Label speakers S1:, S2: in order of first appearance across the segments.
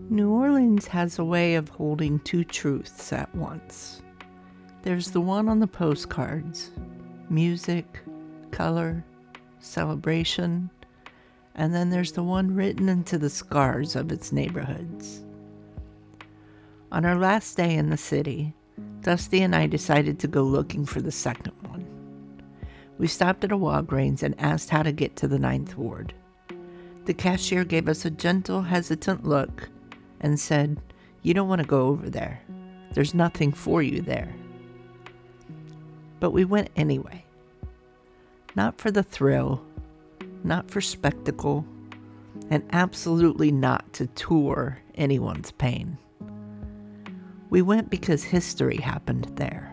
S1: New Orleans has a way of holding two truths at once. There's the one on the postcards, music, color, celebration, and then there's the one written into the scars of its neighborhoods. On our last day in the city, Dusty and I decided to go looking for the second one. We stopped at a Walgreens and asked how to get to the 9th Ward. The cashier gave us a gentle, hesitant look and said, "You don't want to go over there. There's nothing for you there." But we went anyway. Not for the thrill, not for spectacle, and absolutely not to tour anyone's pain. We went because history happened there.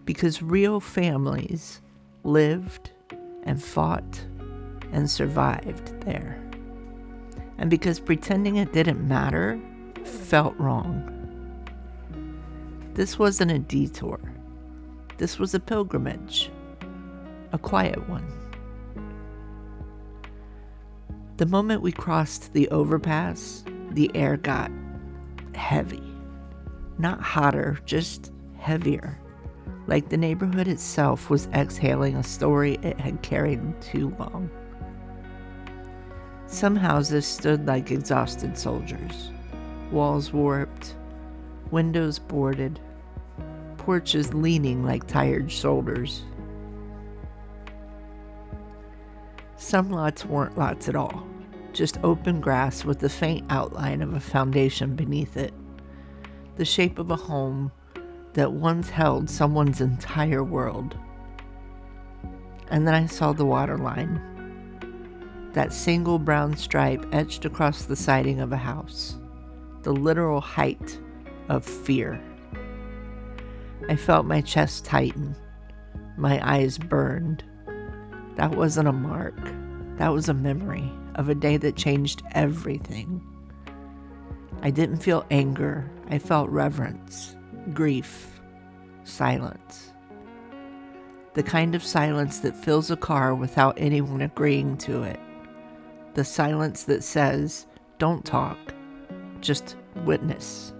S1: Because real families lived and fought and survived there. And because pretending it didn't matter felt wrong. This wasn't a detour. This was a pilgrimage. A quiet one. The moment we crossed the overpass, the air got heavy. Not hotter, just heavier. Like the neighborhood itself was exhaling a story it had carried too long. Some houses stood like exhausted soldiers, walls warped, windows boarded, porches leaning like tired shoulders. Some lots weren't lots at all, just open grass with the faint outline of a foundation beneath it, the shape of a home that once held someone's entire world. And then I saw the water line. That single brown stripe etched across the siding of a house. The literal height of fear. I felt my chest tighten. My eyes burned. That wasn't a mark. That was a memory of a day that changed everything. I didn't feel anger. I felt reverence, grief, silence. The kind of silence that fills a car without anyone agreeing to it. The silence that says, don't talk, just witness.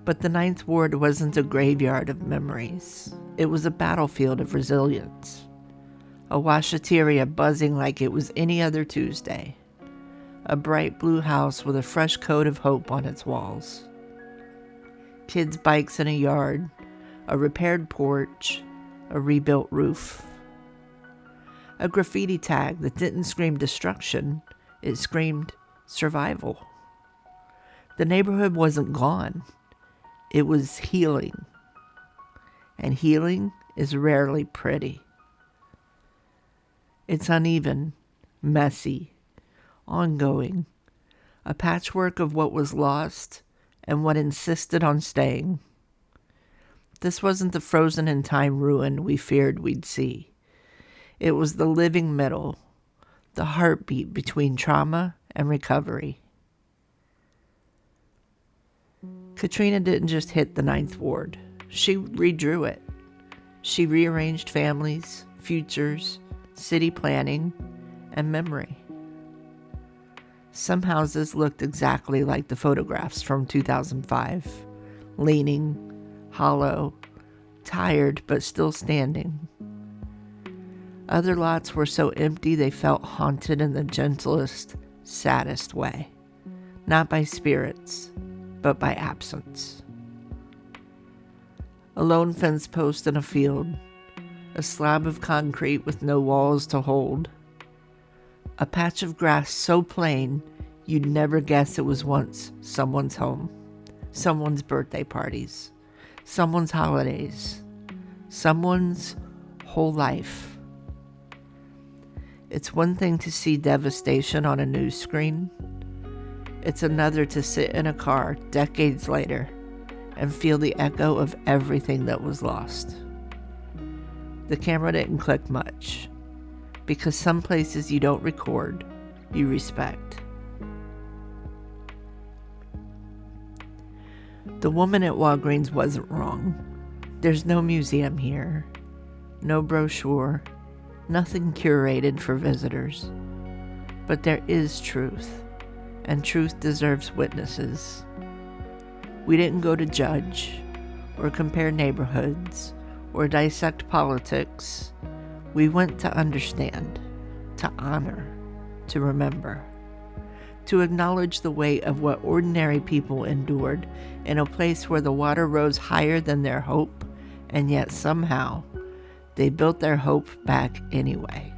S1: But the 9th Ward wasn't a graveyard of memories. It was a battlefield of resilience. A washateria buzzing like it was any other Tuesday. A bright blue house with a fresh coat of hope on its walls. Kids' bikes in a yard, a repaired porch, a rebuilt roof. A graffiti tag that didn't scream destruction, it screamed survival. The neighborhood wasn't gone. It was healing. And healing is rarely pretty. It's uneven, messy, ongoing, a patchwork of what was lost and what insisted on staying. This wasn't the frozen in time ruin we feared we'd see. It was the living middle, the heartbeat between trauma and recovery. Katrina didn't just hit the 9th Ward. She redrew it. She rearranged families, futures, city planning, and memory. Some houses looked exactly like the photographs from 2005, leaning, hollow, tired but still standing. Other lots were so empty they felt haunted in the gentlest, saddest way. Not by spirits, but by absence. A lone fence post in a field. A slab of concrete with no walls to hold. A patch of grass so plain you'd never guess it was once someone's home. Someone's birthday parties. Someone's holidays. Someone's whole life. It's one thing to see devastation on a news screen. It's another to sit in a car decades later and feel the echo of everything that was lost. The camera didn't click much, because some places you don't record, you respect. The woman at Walgreens wasn't wrong. There's no museum here, no brochure, nothing curated for visitors. But there is truth, and truth deserves witnesses. We didn't go to judge, or compare neighborhoods, or dissect politics. We went to understand, to honor, to remember, to acknowledge the weight of what ordinary people endured in a place where the water rose higher than their hope, and yet somehow they built their hope back anyway.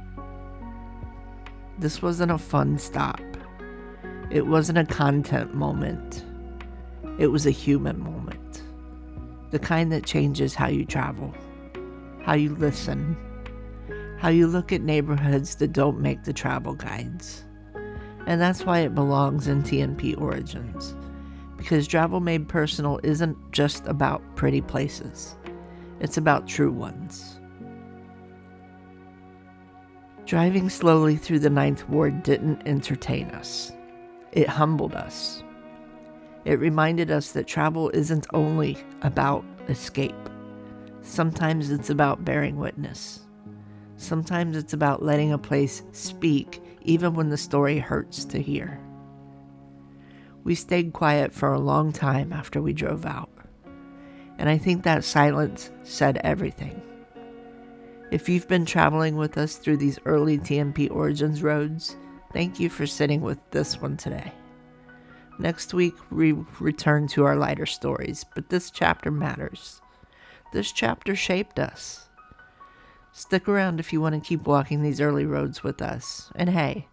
S1: This wasn't a fun stop. It wasn't a content moment. It was a human moment. The kind that changes how you travel, how you listen, how you look at neighborhoods that don't make the travel guides. And that's why it belongs in TMP Origins. Because Travel Made Personal isn't just about pretty places. It's about true ones. Driving slowly through the Ninth Ward didn't entertain us. It humbled us. It reminded us that travel isn't only about escape. Sometimes it's about bearing witness. Sometimes it's about letting a place speak even when the story hurts to hear. We stayed quiet for a long time after we drove out. And I think that silence said everything. If you've been traveling with us through these early TMP Origins roads, thank you for sitting with this one today. Next week, we return to our lighter stories, but this chapter matters. This chapter shaped us. Stick around if you want to keep walking these early roads with us. And hey,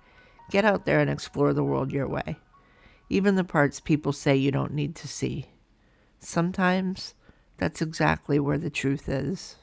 S1: get out there and explore the world your way. Even the parts people say you don't need to see. Sometimes, that's exactly where the truth is.